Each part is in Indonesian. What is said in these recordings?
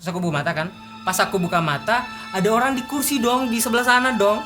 Terus aku buka mata kan. Pas aku buka mata, ada orang di kursi dong di sebelah sana dong.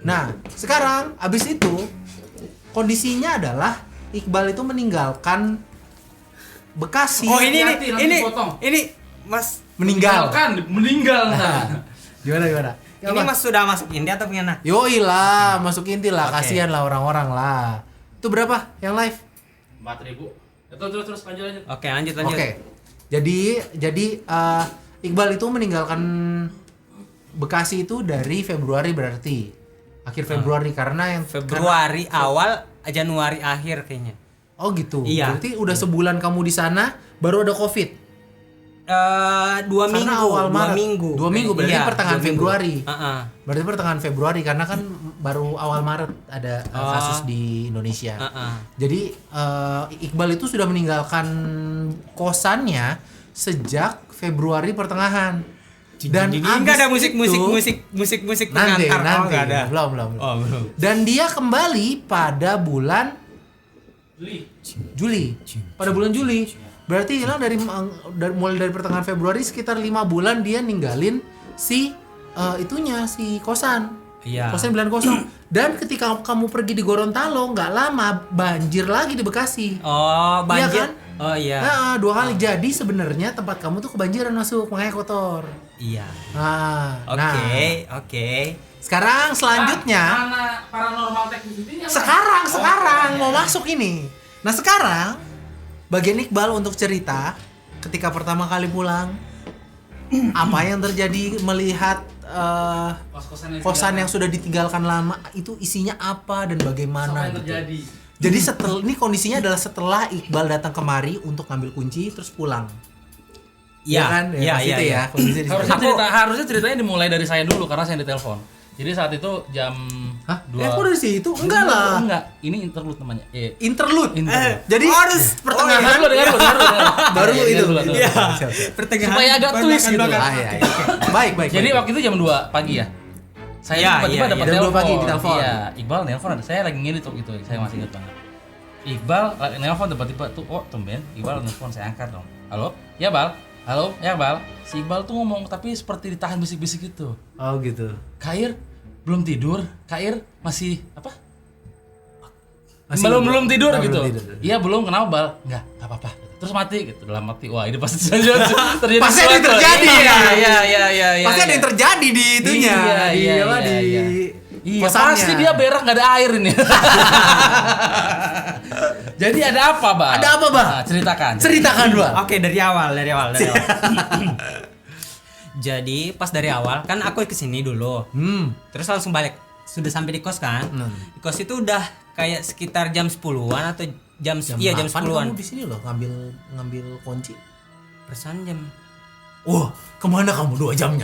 Nah, sekarang abis itu kondisinya adalah Iqbal itu meninggalkan Bekasi. Oh ini potong. ini Mas Meninggal. Gimana? ini Mas sudah masuk India atau punya anak? Yoi lah, masuk inti lah, Oke. kasihan lah orang-orang lah. Itu berapa yang live? 4.000. Terus lanjut. Oke, lanjut. Oke. Jadi Iqbal itu meninggalkan Bekasi itu dari Februari berarti. Akhir Februari karena yang Februari awal, Januari akhir kayaknya. Oh gitu. Iya. Berarti udah sebulan kamu di sana baru ada Covid. 2 minggu. Awal Maret. 2 minggu. 2 minggu berarti Iya, pertengahan 2 minggu. Februari. Heeh. Berarti pertengahan Februari karena kan baru awal Maret ada kasus di Indonesia. Jadi Iqbal itu sudah meninggalkan kosannya sejak Februari pertengahan. Dan enggak ada abis musik nanti pengantar. Enggak ada. belum. Oh, belum. Dan dia kembali pada bulan Juli. Pada bulan Juli. Berarti hilang mulai dari pertengahan Februari sekitar 5 bulan dia ninggalin si kosan. Iya. Kosan bilang kosong. Dan ketika kamu pergi di Gorontalo nggak lama banjir lagi di Bekasi. Oh, banjir. Iya kan? Oh iya. Nah, 2 kali. Jadi sebenarnya tempat kamu tuh kebanjiran masuk makanya kotor. Iya. Oke. Sekarang selanjutnya Mana paranormal technicity-nya? sekarang mau masuk ini. Nah sekarang bagian Iqbal untuk cerita ketika pertama kali pulang apa yang terjadi melihat kosan yang sudah ditinggalkan lama itu isinya apa dan bagaimana yang gitu. terjadi. Jadi ini kondisinya adalah setelah Iqbal datang kemari untuk ngambil kunci terus pulang. Iya kan? iya. Kondisi di situ. Harusnya ceritanya dimulai dari saya dulu karena saya ditelepon. Jadi saat itu jam Hah? 2. Kok dari situ? Enggak lah. Enggak, ini interlude namanya. Interlude. Jadi harus pertengahan Dengar dulu. baru itu. Iya. Pertengahan. Supaya agak twist gitu. Iya. Baik. Jadi waktu itu jam 2 pagi ya. Saya Iya, tiba-tiba iya, dapat jam 2 telepon. pagi ditelepon. Iya, Iqbal nelpon. Saya lagi ngedit waktu itu. Saya masih ingat banget. Iqbal nelpon tiba-tiba tuh, oh tumben Iqbal nelpon, saya angkat dong. Halo? Ya, Bal. Halo, ya Bal. Si Iqbal tuh ngomong tapi seperti ditahan bisik-bisik gitu. Oh gitu. Kair belum tidur, Kair masih apa? Masih belum tidur belum gitu. tidur. Iya belum, kenapa Bal? Enggak apa-apa. Terus mati gitu, dalam mati. Wah ini pasti terjadi Pasti ada yang terjadi ya. Iya. Pasti ada yang terjadi di itunya. Iya. Iya, kosannya. pasti dia berak nggak ada air ini. Jadi ada apa, Bang? Ada apa, Bang? Nah, ceritakan. Oke, dari awal. Jadi pas dari awal kan aku kesini dulu. Terus langsung balik. Sudah sampai di kos kan? Di kos itu udah kayak sekitar jam 10-an atau jam 10-an. Kamu di sini loh ngambil kunci. Perasaan jam Wah, kemana kamu 2 jamnya?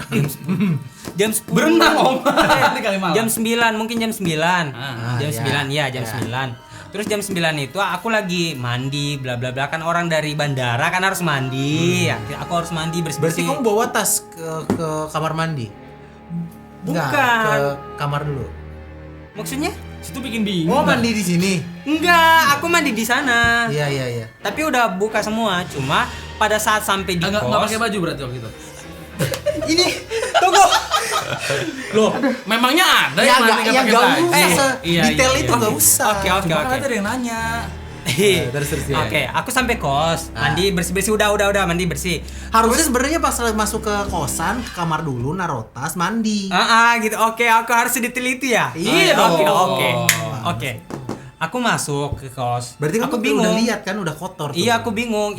jam 10. Berenang, Om. Ini kali malam. Jam 9, mungkin jam 9. Jam 9, ya jam 9. Terus jam 9 itu aku lagi mandi bla bla bla, kan orang dari bandara kan harus mandi. Ya, aku harus mandi Berarti bersih-bersih. kamu bawa tas ke kamar mandi? Enggak, Bukan. ke kamar dulu. Maksudnya? Situ bikin bingung. Oh, mandi di sini. Enggak, aku mandi di sana. Iya. Tapi udah buka semua, cuma pada saat sampai di Enggak kos. pakai baju berarti waktu itu. Ini tunggu. Loh, memangnya ada Ya yang nanti enggak pakai baju? usah Iya, detail iya, itu iya. enggak usah. Oke. Cuma kan ada yang nanya. Terus ya. Oke, aku sampai kos, mandi bersih-bersih udah mandi bersih. Harusnya sebenarnya pas masuk ke kosan, ke kamar dulu, naruh tas, mandi. Gitu. Oke, aku harus diteliti ya. Iya Oke, dong. oke. Aku masuk ke kos. Berarti aku kamu bingung. udah lihat kan udah kotor tuh. Iya, aku bingung.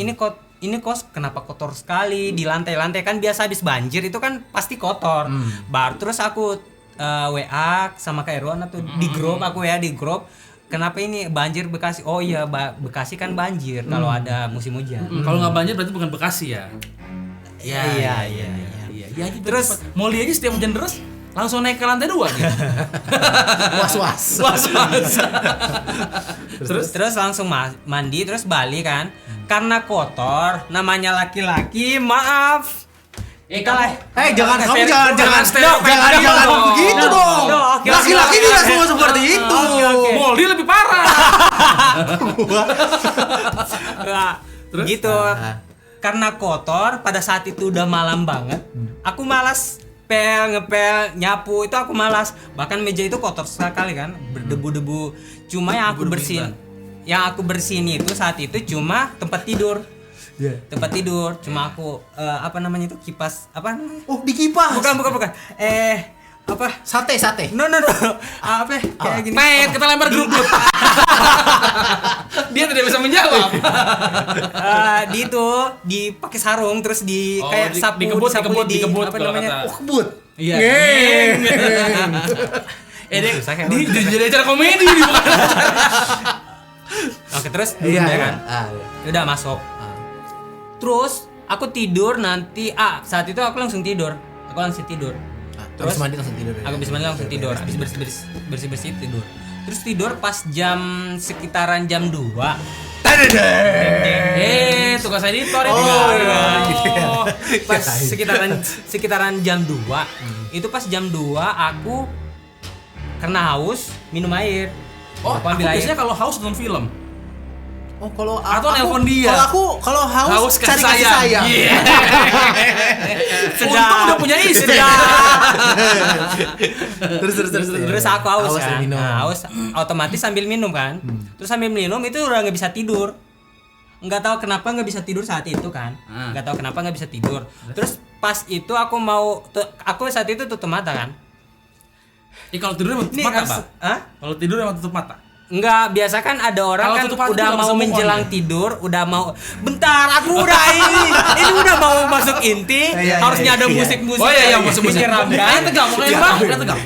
Ini kos kenapa kotor sekali di lantai-lantai, kan biasa habis banjir itu kan pasti kotor. Baru terus aku WA sama Kak Irwan atau di grup, aku WA di grup. kenapa ini banjir Bekasi? Oh iya, Bekasi kan banjir kalau ada musim hujan. Kalau nggak banjir berarti bukan Bekasi ya. Iya. Ya, terus Molly aja setiap hujan deras langsung naik ke lantai 2 gitu. Was-was. Terus langsung mandi terus balik kan. Karena kotor, namanya laki-laki, maaf. jangan begitu dong. Laki-laki tidak semua seperti itu. Molly lebih parah. Terus? Gitu. Karena kotor, pada saat itu udah malam banget. Aku malas ngepel, nyapu itu aku malas. Bahkan meja itu kotor sekali kan, berdebu-debu. Cuma yang aku bersihin, itu saat itu cuma tempat tidur. Tempat tidur, cuma aku kipas apa namanya? Oh, dikipas. Bukan. Apa? Sate. No. Kayak gini. Pet, kita lempar grup. Dia tidak bisa menjawab. Di itu dipakai sarung terus kayak sapu dikebut apa namanya? Kebut. Iya. Dia jadi acara komedi nih bukan. Oke, terus Iya kan? Udah masuk. Terus aku tidur nanti saat itu aku langsung tidur. Terus mandi langsung tidur. Aku habis mandi langsung tidur. Habis bersih tidur. Terus tidur pas sekitaran jam 2. Tugas editor itu. Pas sekitaran jam 2. Itu pas jam 2 aku karena haus minum air. Aku ambil air. biasanya kalau haus nonton film. Oh, kalau Atau nelpon dia. Kalau haus cari kasih sayang. Untung udah punya istri. Terus aku haus Haus kan. minum. Haus otomatis sambil minum kan. Terus sambil minum itu udah nggak bisa tidur. Nggak tahu kenapa nggak bisa tidur saat itu kan. Terus pas itu aku saat itu tutup mata kan. Kalau tidur emang tutup mata, Pak? Kalau tidur emang tutup mata? Enggak, biasa kan ada orang Kalau kan tutup mata udah tuh mau bisa move on, menjelang ya? tidur, udah mau bentar aku udah ini udah mau masuk inti, harusnya ada musik-musik. Oh iya, musik-musik. menyeramkan. Tegang.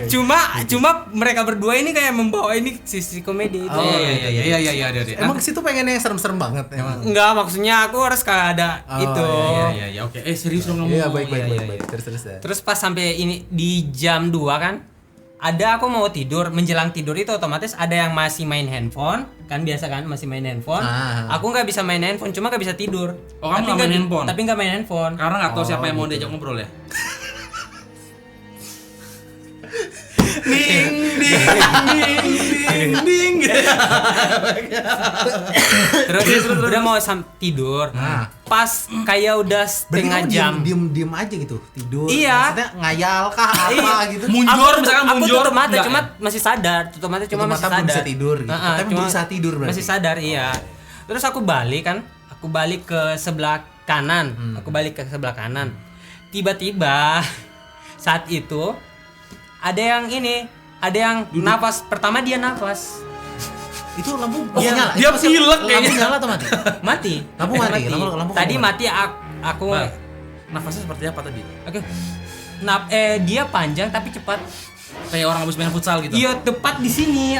Cuma mereka berdua ini kayak membawa ini sisi komedi itu. Iya. Emang ke situ pengennya serem-serem banget emang. Enggak, maksudnya aku harus kayak ada itu. Iya, oke. Serius dong kamu. Iya, baik. Terus ya. Terus pas sampai ini di jam 2 kan, aku mau tidur, menjelang tidur itu otomatis ada yang masih main handphone, kan biasa kan masih main handphone. Aku nggak bisa main handphone, cuma nggak bisa tidur. Oh, kamu nggak main handphone? Tapi nggak main handphone. Karena nggak tahu siapa yang mau diajak ngobrol ya. Ding. Terus udah mau tidur. Pas kayak udah setengah jam. Diem aja gitu, tidur. Iya. Maksudnya ngayal kah gitu. Aku tutup mata cuma masih sadar. Tutup mata cuma masih sadar. Bisa tidur gitu. Tapi cuma bisa tidur berarti. Masih sadar, iya. Terus aku balik ke sebelah kanan. Tiba-tiba saat itu ada yang nafas. Pertama dia nafas. Itu lampu Dia- nyala. dia Itu pilek lampu kayaknya. nyala atau mati? Mati. Lampu mati. Lampu Tadi kamu mati aku. Bang, nafasnya seperti apa tadi? Oke. Dia panjang tapi cepat. Kayak orang habis main futsal gitu. Iya, tepat di sini.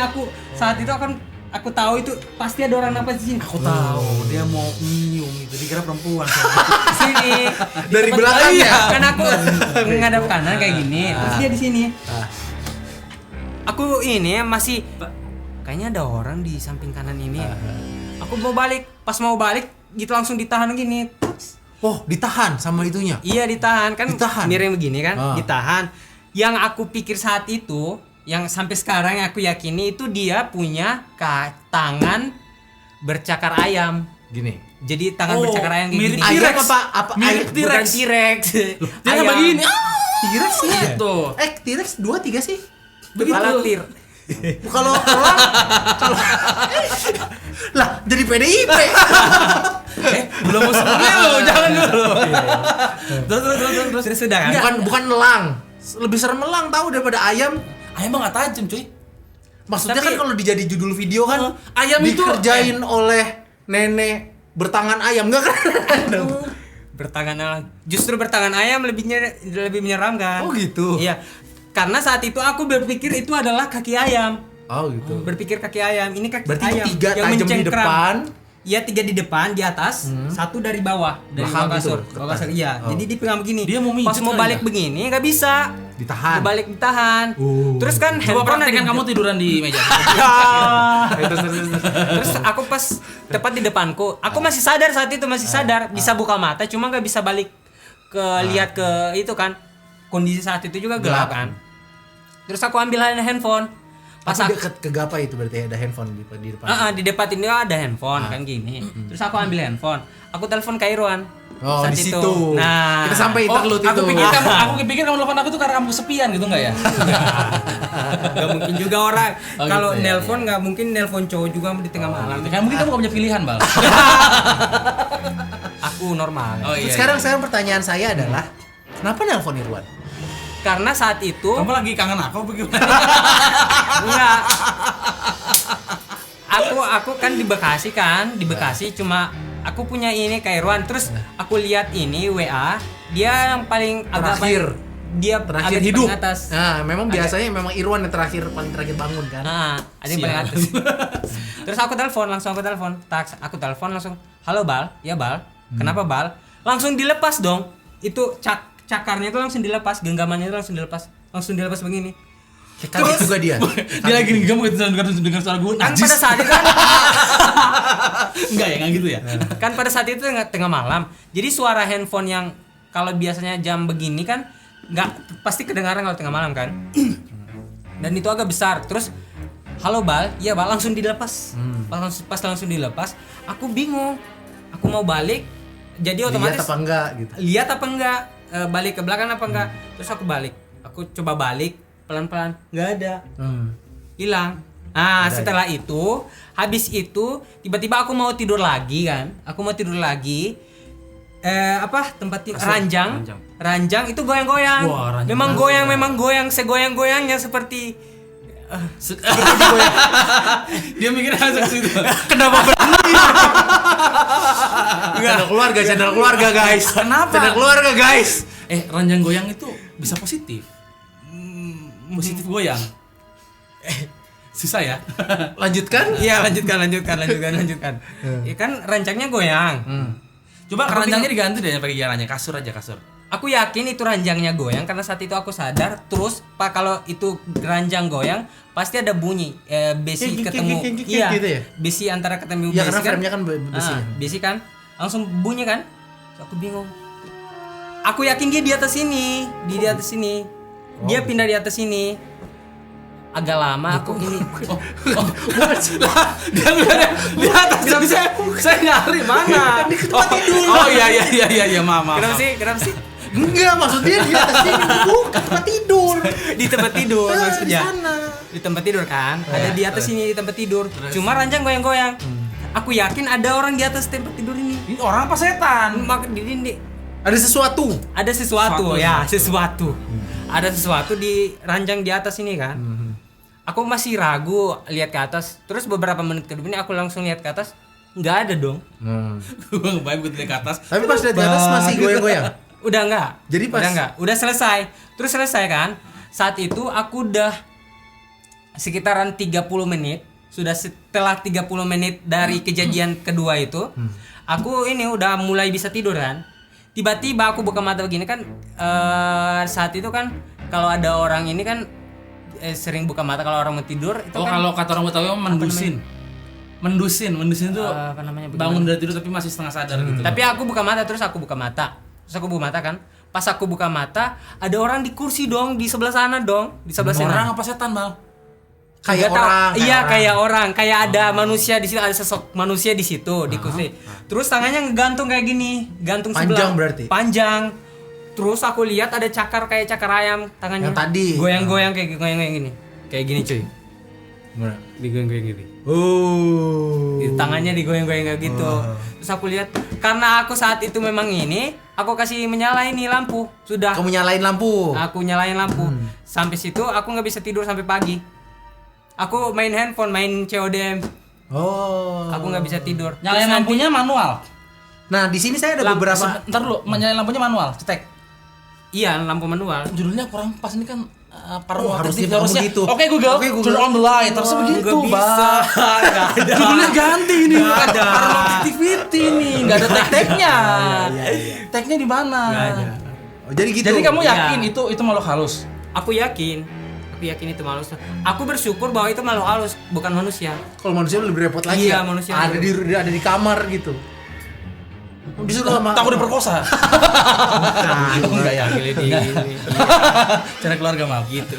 Saat itu aku tahu itu pasti ada orang nafas di sini. Aku tahu dia mau nyium gitu, dikira perempuan. Di sini. Dari Tepat- belakang iya, ya? kan aku menghadap kanan kayak gini. Terus dia di sini. Aku ini masih kayaknya ada orang di samping kanan ini. Aku mau balik, pas mau balik gitu langsung ditahan gini. Oh, ditahan sama itunya. Iya, ditahan kan Ditahan? miring begini kan, Ah. ditahan. Yang aku pikir saat itu, yang sampai sekarang yang aku yakini itu dia punya tangan bercakar ayam. Gini. Jadi tangan bercakar ayam kayak mirip gini. T-Rex. Ayam apa? Mirip Bukan T-Rex. T-Rex. Dia kan begini. T-Rex ya? Gitu. T-Rex 2 3 sih. Kepala tir. Kalau lah jadi PDIP. Belum masuk dulu, jangan dulu. Terus sudah kan? Bukan elang. Lebih serem elang tahu daripada ayam. Ayam mah nggak tajam, cuy. Maksudnya Tapi- kan kalau dijadi judul video kan ayam itu- dikerjain oleh nenek bertangan ayam enggak kan? Bertangan ayam. Justru bertangan ayam lebih menyeramkan. Oh gitu. Iya. Karena saat itu aku berpikir itu adalah kaki ayam. Oh gitu. Berpikir kaki ayam. Ini kaki Berarti ayam 3 yang tajam di mencengkram. depan. Iya, 3 di depan, di atas, 1 dari bawah, dari Belakang bawah kasur. gitu, Bawah kasur. kertas. Iya, Oh. jadi dipegang begini. Dia mau Pas mijet mau kali balik ya? begini nggak bisa. Ditahan. Balik ditahan. Terus kan Coba handphone ada praktekkan di- kamu tiduran di meja. Terus aku pas tepat di depanku, aku masih sadar saat itu, masih sadar, bisa buka mata, cuma nggak bisa balik ke lihat ke itu kan. Kondisi saat itu juga gelap kan. Terus aku ambil handphone. Pas Pas aku, kegapai itu berarti ada handphone di depan. di depan ini ada handphone kan gini. Terus aku ambil handphone, aku telepon ke Irwan. Oh, Saat di itu. situ. Nah, Kita sampai interlude aku itu. pikir kamu telepon aku tuh karena kamu kesepian gitu enggak ya? nggak mungkin juga orang Oh, kalau gitu ya, nelpon nggak mungkin nelpon cowok juga di tengah malam. Kan mungkin kamu gak punya pilihan, Bal. Aku normal. Oh iya. Sekarang pertanyaan saya adalah kenapa nelpon Irwan? Karena saat itu Kamu lagi kangen aku apa gimana? enggak. Aku kan di Bekasi kan, di Bekasi cuma aku punya ini kayak Irwan. Terus aku lihat ini WA, dia yang paling agak Terakhir. dia Terakhir agak di hidup. paling atas. Nah, memang biasanya memang Irwan yang paling terakhir bangun kan. Nah, ada yang paling atas. Terus aku telepon, aku telepon langsung, "Halo Bal." "Ya Bal." "Kenapa Bal?" Langsung dilepas dong. Itu cakarnya itu langsung dilepas, genggamannya itu langsung dilepas begini. Kaget juga dia. Dia lagi nih kamu dengar suara gue. Kan pada saat itu kan, Enggak ya, enggak gitu ya. kan pada saat itu tengah malam. Jadi suara handphone yang kalau biasanya jam begini kan nggak pasti kedengaran kalau tengah malam kan. Dan itu agak besar. Terus, "Halo Bal." "Iya Bal." Langsung dilepas. Pas langsung dilepas, aku bingung. Aku mau balik, jadi otomatis Lihat apa enggak gitu. lihat apa enggak, balik ke belakang apa enggak. Terus aku balik, aku coba balik pelan-pelan, nggak ada, hilang. Nah, setelah itu, habis itu tiba-tiba aku mau tidur lagi kan, tempat ranjang itu goyang-goyang. Wah, ranjang memang goyang segoyang-goyangnya seperti Dia mikir langsung ke situ. Kenapa berhenti? Channel keluarga guys. Kenapa? Channel keluarga guys. Ranjang goyang itu bisa positif. Positif goyang. Susah ya? Lanjutkan. Iya, lanjutkan. Ya kan rancangnya goyang. Coba Aku ranjangnya diganti deh pakai ranjang kasur aja kasur. Aku yakin itu ranjangnya goyang karena saat itu aku sadar. Terus Pak, kalau itu ranjang goyang pasti ada bunyi besi ketemu. Iya, gitu ya? besi antara ketemu Ya besi karena kan. frame-nya kan besi. Besi kan langsung bunyi kan. Terus aku bingung. Aku yakin dia di atas sini, di atas sini. Dia pindah di atas sini. Agak lama aku ini. Dia ngeliatnya di atas tapi saya nyari mana? Di tempat tidur. Oh iya maaf. Kenapa sih? Enggak, maksudnya di atas sini bukan tempat tidur. Di tempat tidur Di maksudnya. sana. Di tempat tidur kan, ada di atas sini di tempat tidur. Cuma ranjang goyang-goyang. Aku yakin ada orang di atas tempat tidur ini. Ini orang apa setan? Di dinding. Ada sesuatu. Ada sesuatu. Ada sesuatu di ranjang di atas ini kan. Aku masih ragu lihat ke atas. Terus beberapa menit kemudian aku langsung lihat ke atas, nggak ada dong. Gue ngebayang gue ke atas. Tapi pas lihat di atas masih goyang-goyang. Udah enggak. Jadi pas- udah enggak. Udah selesai. Terus selesai kan? Saat itu aku udah sekitaran 30 menit. Sudah setelah 30 menit dari kejadian kedua itu, aku ini udah mulai bisa tidur kan. Tiba-tiba aku buka mata begini kan, saat itu kan kalau ada orang ini kan sering buka mata kalau orang mau tidur itu Oh, kan kalau kata orang Betawi mendusin. Mendusin itu apa namanya, bangun dari tidur tapi masih setengah sadar gitu. Tapi aku buka mata kan. Pas aku buka mata, ada orang di kursi dong, di sebelah sana dong, di sebelah sana. Orang apa setan, Bal? Kayak Nggak tahu. orang. Iya, kayak orang, kayak ada manusia di situ, ada sosok manusia di situ di kursi. Terus tangannya ngegantung kayak gini, gantung Panjang sebelah. berarti? Panjang. Terus aku lihat ada cakar kayak cakar ayam tangannya. Yang tadi. Goyang-goyang kayak gini. Kayak gini, cuy. Gimana? Digoyang-goyang gini. Oh. Di tangannya digoyang-goyang kayak gitu. Terus aku lihat, karena aku saat itu memang ini, aku kasih menyalain nih lampu. Sudah. Kamu nyalain lampu. Aku nyalain lampu. Sampai situ aku nggak bisa tidur sampai pagi. Aku main handphone, main CODM. Oh. Aku nggak bisa tidur. Nyalain Terus lampunya manual. Nah, di sini saya ada beberapa. Ntar dulu, nyalain lampunya manual, cetek. Iya, lampu manual. Judulnya kurang pas ini kan paranormal harus activity gitu, harusnya. begitu. Oke Google, turn on the light. Harusnya begitu, Nggak bisa. Bang. Nggak ada. Judulnya ganti nih, Nggak bukan ada. paranormal activity nih, nggak ada tag-tagnya. Tagnya di mana? Nggak ada. Oh, jadi gitu. Jadi kamu Iya. yakin itu makhluk halus? Aku yakin itu halus. Aku bersyukur bahwa itu makhluk halus, bukan manusia. kalau manusia lebih repot lagi. Iya, ya? manusia. Ada di kamar gitu. Disuruh sama Takut diperkosa. Enggak ya, di Cara keluarga maaf gitu.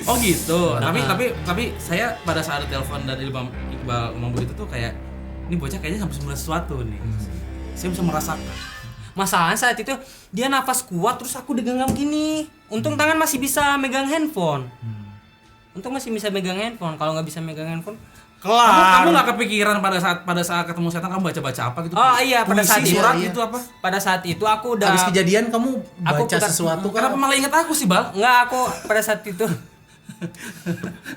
Oh gitu. Tapi saya pada saat telepon dari Iqbal ngomong begitu tuh kayak ini bocah kayaknya sampai sebenarnya sesuatu nih. Saya bisa merasakan. Masalahnya saat itu dia nafas kuat terus aku digenggam gini. Untung tangan masih bisa megang handphone. Kalau nggak bisa megang handphone, Kamu nggak kepikiran pada saat ketemu setan kamu baca apa gitu? Oh iya, pada Puisi, saat itu surat iya. itu apa? Pada saat itu aku udah habis kejadian kamu Aku baca putar- sesuatu Kenapa malah ingat aku sih, Bal? Enggak, aku pada saat itu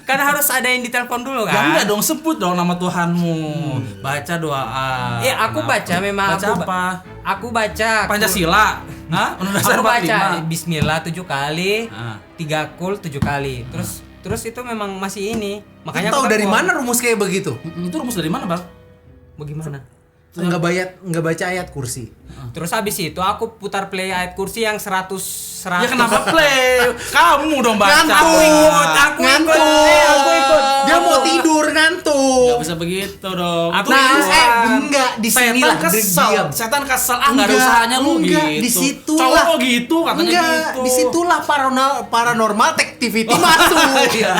kan harus ada yang ditelepon dulu Ya kan. enggak dong, sebut dong nama Tuhanmu. Baca doa. Aku baca memang Baca aku apa? Aku baca Pancasila. Hah? Undang-Undang Dasar Aku baca 45. Bismillah 7 kali, Ah. 3 kul 7 kali. Terus itu memang masih ini. Makanya tahu aku dari telepon. mana rumus kayak begitu? Itu rumus dari mana, Bal? Bagaimana? Nggak baca ayat kursi. Terus habis itu aku putar play ayat kursi yang 100. Ya kenapa play? Kamu dong baca. Aku ikut. Aku ikut. Dia mau tidur ngantuk. Nggak bisa begitu dong. Aku Itu ikut. enggak di sini lah kesel. Setan kesel. Nggak ada usahanya lu gitu. Di situ Cowok lah. kok gitu katanya Enggak, gitu. disitulah paranormal activity masuk. Iya.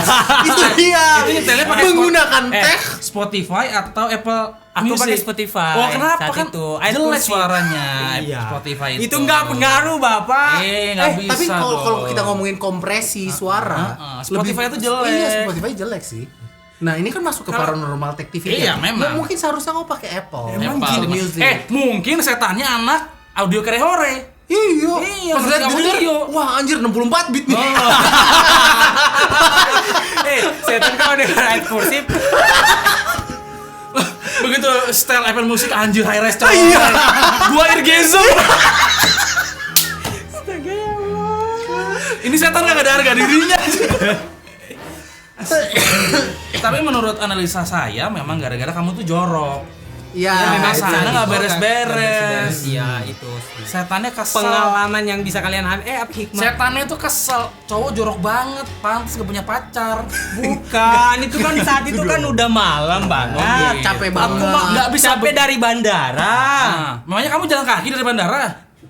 Itu dia. Itu nyetelnya pakai menggunakan teh. Spotify atau Apple Aku Music? pakai Spotify. Oh kenapa saat kan itu. Ayat jelek kursi. suaranya Iya. Spotify itu. Itu enggak pengaruh, Bapak. Nggak bisa Tapi kalau dong. kita ngomongin kompresi suara, Spotify itu jelek. Iya, Spotify jelek sih. Nah, ini kan masuk ke paranormal activity. Iya, memang. Nggak, mungkin seharusnya kamu pakai Apple. Apple. Music. Mungkin setannya anak audio kerehore. Iya. Iya, Pas lihat musik denger, audio. wah anjir 64 bit nih. Setan kalau dengar ayat kursi, Begitu style Apple Music anjir high res coy. Iya. Gua Irgezo. Ini setan gak ada harga dirinya. Tapi menurut analisa saya memang gara-gara kamu tuh jorok. Iya. memang itu sana tadi. nggak beres-beres. Iya, itu sih. Setannya kesel. Pengalaman yang bisa kalian ambil apa hikmah? Setannya tuh kesel. Cowok jorok banget, pantas gak punya pacar. Bukan, itu kan saat itu kan udah malam banget. Capek Aku banget. mah Nggak bisa capek dari bandara. Nah, memangnya kamu jalan kaki dari bandara?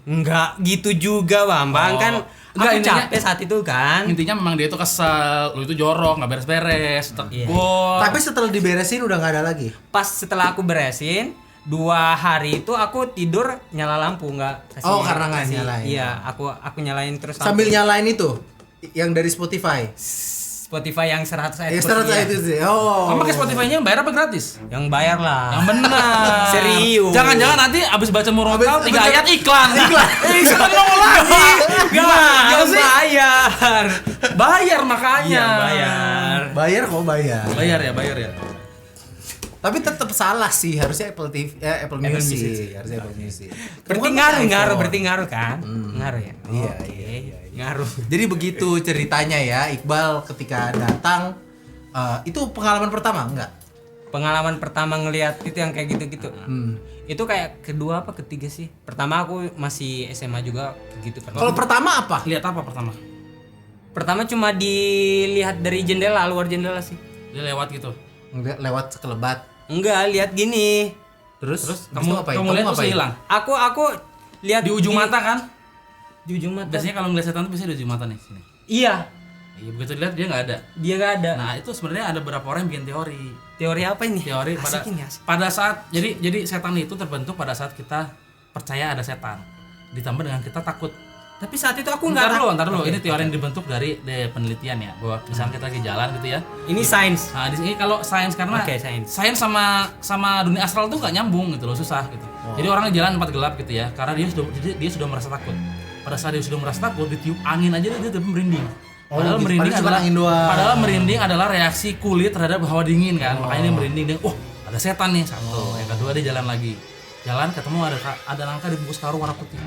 Enggak gitu juga, Bambang. Oh. Kan Enggak, aku intinya- capek saat itu kan. Intinya memang dia itu kesel, lu itu jorok, nggak beres-beres, Iya. tekor. Tapi setelah diberesin udah nggak ada lagi. Pas setelah aku beresin 2 hari itu aku tidur nyala lampu nggak Oh, karena nggak nyalain. Iya, aku nyalain terus Sambil lampu. nyalain itu yang dari Spotify. Spotify yang 100 ayat Extra kursi, ya. itu sih. Oh. Kamu pakai Spotify-nya bayar apa gratis? Yang bayar lah. Yang benar. Serius. Jangan-jangan nanti abis baca murotal Abis- 3 abis- ayat iklan. Iklan ngomong lagi. Gimana Yang sih? bayar. Bayar makanya. Iya, bayar. Bayar kok bayar. Bayar ya. Tapi tetap salah sih, harusnya Apple TV, Apple Music. Harusnya Apple Music. Berarti Kamu kan pakai ngaruh, iPhone. berarti ngaruh kan? Ngaruh ya? Iya, Oke. iya. Ngaruh. Jadi begitu ceritanya ya, Iqbal ketika datang itu pengalaman pertama enggak? Pengalaman pertama ngelihat itu yang kayak gitu-gitu. Itu kayak kedua apa ketiga sih? Pertama aku masih SMA juga gitu. Kalau pertama apa? Lihat apa pertama? Pertama cuma dilihat dari jendela, luar jendela sih. Dia lewat gitu. Lewat sekelebat. Enggak, lihat gini. Terus Kamu ngapain? lihat terus ngapain? hilang. Aku lihat Di ujung mata kan? Di ujung mata. Biasanya kalau ngeliat setan tuh biasanya di ujung mata nih sini. Iya, Iya, begitu dilihat dia nggak ada. dia nggak ada. Nah, itu sebenarnya ada beberapa orang yang bikin teori. Teori apa ini? Teori Asik ini, asik. pada saat jadi setan itu terbentuk pada saat kita percaya ada setan. Ditambah dengan kita takut. Tapi saat itu aku nggak Ntar dulu. Ini teori yang dibentuk dari penelitian ya, bahwa misalnya kita lagi jalan gitu ya. Ini sains. Nah, di sini kalau sains karena Oke, sains. sama dunia astral tuh nggak nyambung gitu loh, susah gitu. Jadi orang jalan tempat gelap gitu ya, karena dia sudah merasa takut. Pada saat dia sudah merasa takut, ditiup angin aja dia merinding. Oh, Padahal gitu. merinding Padahal cuma adalah angin doang. padahal merinding adalah reaksi kulit terhadap hawa dingin kan. Makanya dia merinding dia, ada setan nih satu. Yang kedua dia jalan lagi. Jalan ketemu ada nangka dibungkus karung warna putih.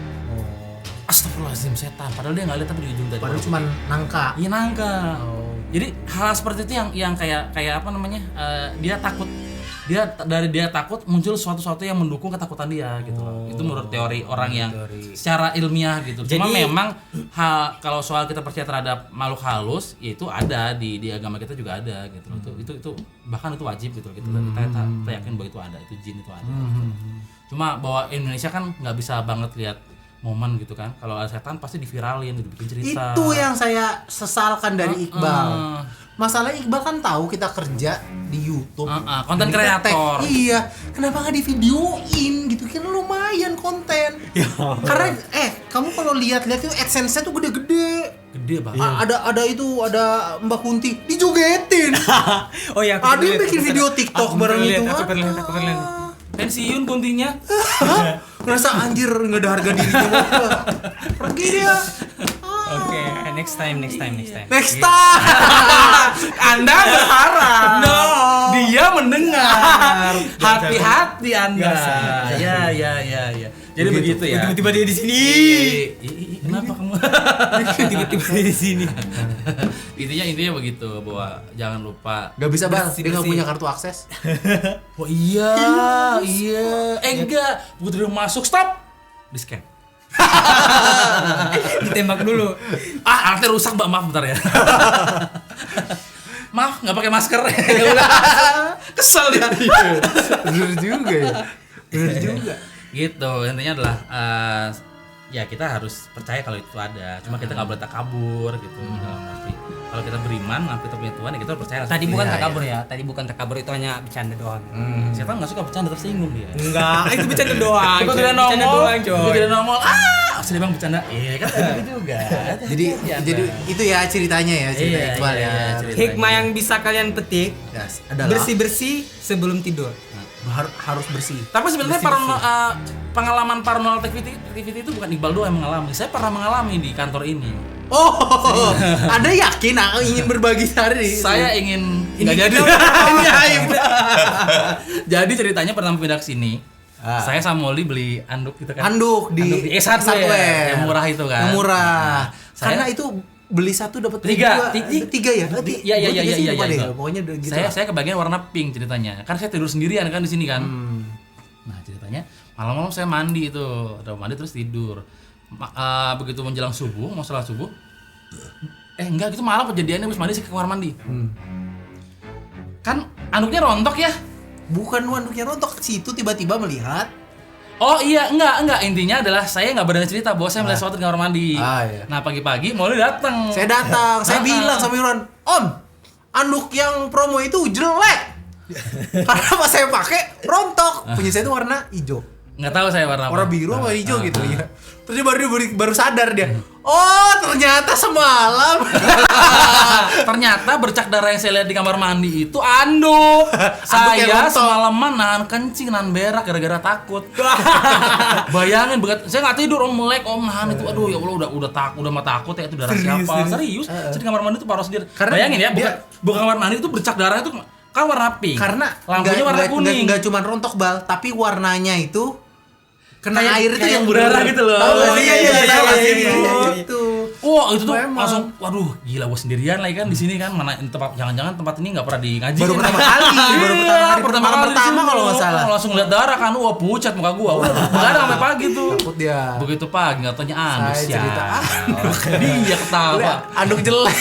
astagfirullahaladzim setan, padahal dia nggak lihat tapi di ujung tadi. Padahal cuma nangka. Iya nangka. Oh. Jadi hal seperti itu yang kayak apa namanya? Dia takut. Dia takut muncul sesuatu yang mendukung ketakutan dia gitu loh. Itu menurut teori orang yang secara ilmiah gitu. Cuma Jadi, memang kalau soal kita percaya terhadap makhluk halus, ya itu ada di agama kita juga ada gitu loh. Itu bahkan itu wajib gitu. Kita yakin bahwa itu ada, itu jin itu ada. Gitu. Cuma bahwa Indonesia kan nggak bisa banget lihat momen gitu kan. Kalau ada setan pasti diviralin, dibikin cerita. Itu yang saya sesalkan dari Iqbal. Masalah Iqbal kan tahu kita kerja di YouTube. Konten Di kreator. Iya, kenapa nggak divideoin gitu kan lumayan konten. Karena kamu kalau lihat-lihat itu AdSense-nya tuh gede-gede. Gede banget. Ada Mbak Kunti dijogetin. Oh ya, Ada yang bikin video TikTok bareng itu. Aku pernah lihat. Pensiun kuntinya. Ngerasa anjir nggak ada harga dirinya. Pergi dia. Oke, next time. Next time. Anda berharap. No. Dia mendengar. Hati-hati Anda. Biasa. Ya. Jadi begitu ya. Tiba-tiba dia di sini. Kenapa kamu? Tiba-tiba dia di sini. Intinya begitu bahwa jangan lupa. Gak bisa bang, Bersih, dia nggak bersih. punya kartu akses. Oh iya. Enggak. Begitu dia masuk stop. Di scan. Ditembak dulu. Alatnya rusak mbak, maaf bentar ya. Maaf nggak pakai masker. Kesel dia. Bener juga ya. Bener juga. Gitu intinya adalah ya kita harus percaya kalau itu ada. Cuma kita nggak boleh takabur gitu dalam arti. Kalau kita beriman, kita punya Tuhan, ya kita harus percaya. Tadi bukan Iya, takabur ya. Tadi bukan takabur, itu hanya bercanda doang. Setan nggak suka bercanda, tersinggung dia. Enggak, itu bercanda doang. Ikut coy. tidak Bercanda nongol, doang, coy. ikut tidak nongol. Sedih bang bercanda. Iya kan gitu juga. Jadi itu ya ceritanya ya, cerita Iya, Iqbal iya, ya. iya, cerita. Hikmah yang bisa kalian petik, Yes, adalah bersih-bersih sebelum tidur. harus bersih. Tapi sebenarnya pengalaman paranormal activity itu bukan Iqbal doang yang mengalami. Saya pernah mengalami di kantor ini. Oh, Anda yakin ingin berbagi hari? Saya ingin nggak jadi. Ini aib. Jadi ceritanya pertama pindah ke sini. Ah. Saya sama Molly beli anduk gitu kan. Anduk di S1 ya, yang murah itu kan. Yang murah. Saya- Karena itu beli satu dapat Tiga. tiga ya? Iya. Pokoknya gitu. Saya kebagian warna pink ceritanya. Kan saya tidur sendirian kan di sini kan. Nah, ceritanya malam-malam saya mandi itu. Udah mandi terus tidur. Begitu menjelang subuh, mau sholat subuh. Enggak, itu malam kejadiannya habis mandi saya ke kamar mandi. Kan anduknya rontok ya. Bukan anduknya rontok, situ tiba-tiba melihat. Oh iya, enggak. Intinya adalah saya nggak berani cerita bahwa saya melihat sesuatu di kamar mandi. Iya. Nah, pagi-pagi Molly datang. Saya datang, saya bilang sama Irwan, Om, anduk yang promo itu jelek. Karena pas saya pakai rontok. Punya saya itu warna hijau. Nggak tahu saya warna apa. Warna biru sama hijau gitu ya. Terus dia baru sadar dia. Oh, ternyata semalam. Ternyata bercak darah yang saya lihat di kamar mandi itu anduk. yang Saya rontok. semalaman nahan kencing, nahan berak gara-gara takut. Bayangin, saya nggak tidur, Om melek, Om nahan itu. Aduh ya Allah, udah mah takut ya, itu darah siapa? Serius. Saya di kamar mandi itu parah sendiri. Karena Bayangin ya, dia- bukan kamar mandi itu bercak darah itu kan warna pink. Karena lampunya warna kuning. Enggak cuma rontok bal, tapi warnanya itu kena Kayak- air itu kayak yang berdarah bener. gitu loh. Tahu nggak Oh, sih? iya, Iya, iya, tahu nggak iya, sih? iya, Iya, iya. itu. Wah, itu tuh Memang. langsung, waduh, gila gua sendirian lagi kan di sini kan, mana tempat, jangan-jangan tempat ini nggak pernah di ngaji. Baru pertama kali, baru pertama kali di sini. kalau nggak salah. Langsung lihat darah kan, wah pucat muka gua. Enggak ada sampai pagi tuh. Takut dia. Begitu pagi nggak tanya anduk Saya siapa. cerita Dia ketawa. Anduk jelek.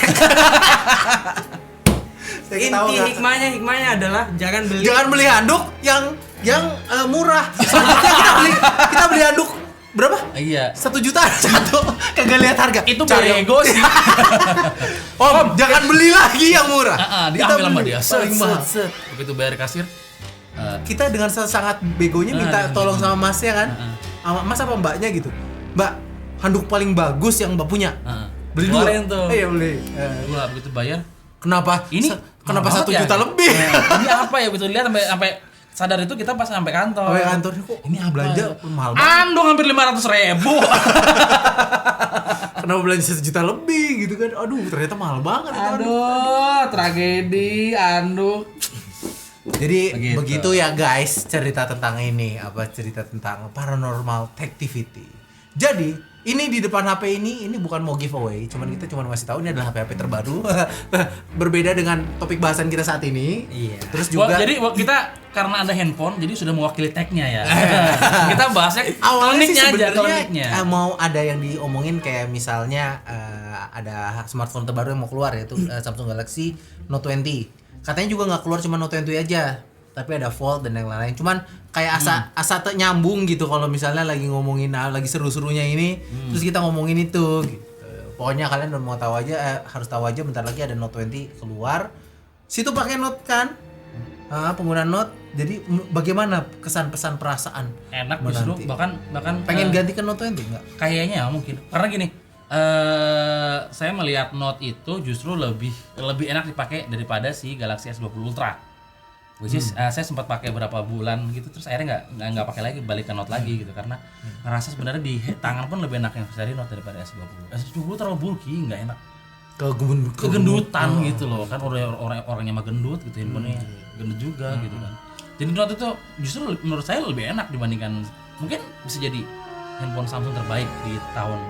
Saya ketawa Inti nggak? hikmahnya adalah jangan beli. Jangan beli handuk yang murah. Selanjutnya kita beli handuk berapa? Iya. 1 juta satu. Kagak lihat harga. Itu Cari yang- bego sih. Om, jangan beli lagi yang murah. Diambil sama beli dia. paling mahal. Set. Begitu bayar kasir. Kita dengan sangat begonya minta tolong sama masnya kan, sama mas apa mbaknya gitu. Mbak, handuk paling bagus yang mbak punya. Beli dua. Keluarin tuh. Iya beli. Gua begitu bayar. Kenapa? Kenapa mahal 1 banget juta ya? lebih? Ini apa ya, begitu lihat sampai sadar itu kita pas sampai kantor. Oh ya kantornya kok Ini apa belanja ya? mahal banget. Andong hampir 500.000. Kenapa belanja 1 juta lebih gitu kan? Aduh, ternyata mahal banget. itu handuk. Aduh, tragedi anduk. Jadi Begitu. begitu ya guys, cerita tentang ini, cerita tentang paranormal activity. Jadi ini di depan HP ini bukan mau giveaway, cuman kita cuma ngasih tahu ini adalah HP terbaru. Berbeda dengan topik bahasan kita saat ini. Iya. Terus juga jadi kita karena ada handphone jadi sudah mewakili tagnya ya. Kita bahasnya awalnya sih kliniknya aja, sebenarnya kliniknya. mau ada yang diomongin kayak misalnya ada smartphone terbaru yang mau keluar yaitu Samsung Galaxy Note 20. Katanya juga nggak keluar cuma Note 20 aja, tapi ada Fold dan yang lain-lain. Cuman kayak asa nyambung gitu kalau misalnya lagi ngomongin lagi seru-serunya ini, terus kita ngomongin itu gitu. Pokoknya kalian udah mau tahu aja, harus tahu aja bentar lagi ada Note 20 keluar. Situ pakai Note kan? Pengguna Note. Jadi bagaimana kesan pesan perasaan? Enak menanti? justru bahkan Pengen ganti ke Note 20 enggak? kayaknya mungkin karena gini saya melihat Note itu justru lebih enak dipakai daripada si Galaxy S20 Ultra. Which is saya sempat pakai berapa bulan gitu terus akhirnya nggak pakai lagi, balik ke Note lagi gitu karena ngerasa sebenarnya di tangan pun lebih enak yang dari Note daripada S20. S20 terlalu bulky, nggak enak. Kegendutan gitu loh kan, orangnya mah gendut gitu, handphonenya gendut juga gitu kan. Jadi Note itu justru menurut saya lebih enak dibandingkan, mungkin bisa jadi handphone Samsung terbaik di tahun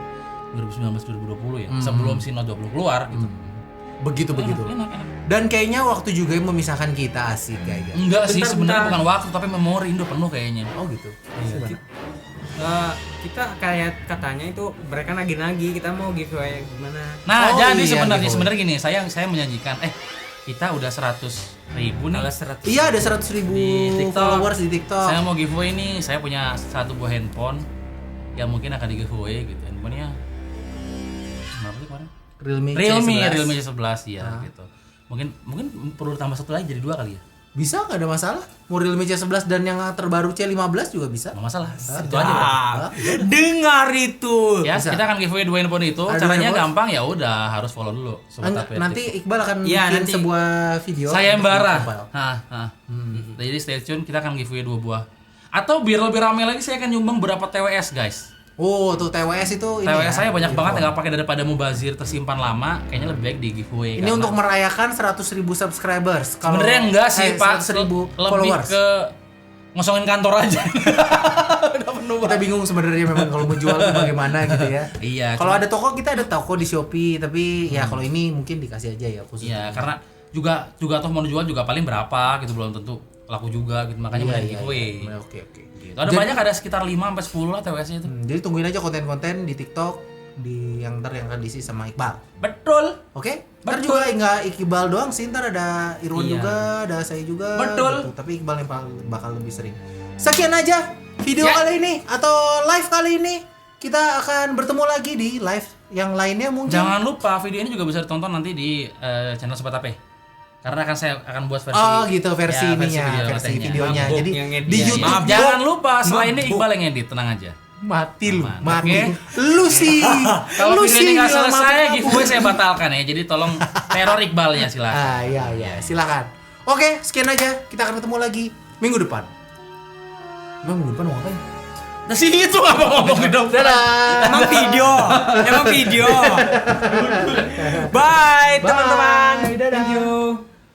2019-2020 ya, sebelum si Note 20 keluar gitu. Begitu. Enak. Dan kayaknya waktu juga yang memisahkan kita asik kayaknya. Enggak sih Bentar, sebenarnya bentar. bukan waktu tapi memori Indo penuh kayaknya. Oh gitu. Iya. Kita kayak katanya itu mereka nagih-nagih kita mau giveaway gimana. Nah, Oh jadi iya, sebenarnya gini, saya menyajikan kita udah 100.000 nih. Kalau 100. Iya ada 100.000 Di TikTok. followers di TikTok. Saya mau giveaway nih, saya punya satu buah handphone yang mungkin akan di giveaway gitu. Handphonenya berapa sih kemarin? Realme C11 ya gitu. Mungkin perlu tambah satu lagi jadi 2 kali ya. Bisa nggak ada masalah. Mau Realme C11 dan yang terbaru C15 juga bisa. Nggak masalah. Itu aja. Bro. Dengar itu. Ya, Bisa. kita akan giveaway 2 handphone itu. Ada Caranya handphone? gampang ya udah harus follow dulu. Sobat Tapir. Nanti Iqbal akan Iya, bikin nanti. sebuah video. Saya untuk Embara. Iqbal. Jadi stay tune, kita akan giveaway 2 buah. Atau biar lebih ramai lagi saya akan nyumbang berapa TWS guys. Oh tuh TWS itu ini TWS ya, saya banyak banget handphone. yang nggak pakai daripada mubazir tersimpan lama, kayaknya lebih baik di giveaway. Ini untuk merayakan 100.000 subscribers. sebenarnya enggak sih Pak, 100.000 lebih followers. ke ngosongin kantor aja. Udah penuh Kita bingung sebenarnya memang kalau mau jual tuh bagaimana gitu ya. Iya. Kalau ada toko, kita ada toko di Shopee, tapi ya kalau ini mungkin dikasih aja ya khusus. Iya, karena juga toh mau dijual juga paling berapa gitu, belum tentu laku juga gitu, makanya mau giveaway. Iya. Oke. Gitu. Ada banyak, ada sekitar 5 sampai 10 lah TWS-nya itu. Jadi tungguin aja konten-konten di TikTok yang akan diisi sama Iqbal. Betul. Oke? Ntar juga nggak Iqbal doang sih, ntar ada Irwan Iya. juga, ada saya juga. Betul. Gitu. Tapi Iqbal yang bakal lebih sering. Sekian aja video Ya. kali ini atau live kali ini. Kita akan bertemu lagi di live yang lainnya mungkin. Jangan lupa video ini juga bisa ditonton nanti di channel Sobat Tape. Karena saya akan buat versi. Oh gitu versi ya, ininya, video versi kontennya. videonya. Mabuk Jadi yang edit. di Ya, YouTube Maaf, jangan lupa setelah ini Iqbal yang edit, tenang aja. mati lu, Aman. mati. Oke. Lu sih. Kalau lu video ini nggak bilang selesai, mati. giveaway saya batalkan ya. Jadi tolong teror Iqbalnya silakan. Iya, silakan. Oke, sekian aja. Kita akan ketemu lagi minggu depan. Emang minggu depan mau ngapain? Nah sih itu nggak mau ngomong di dong. Dadah. Emang video. Bye teman-teman. Dadah. Thank you.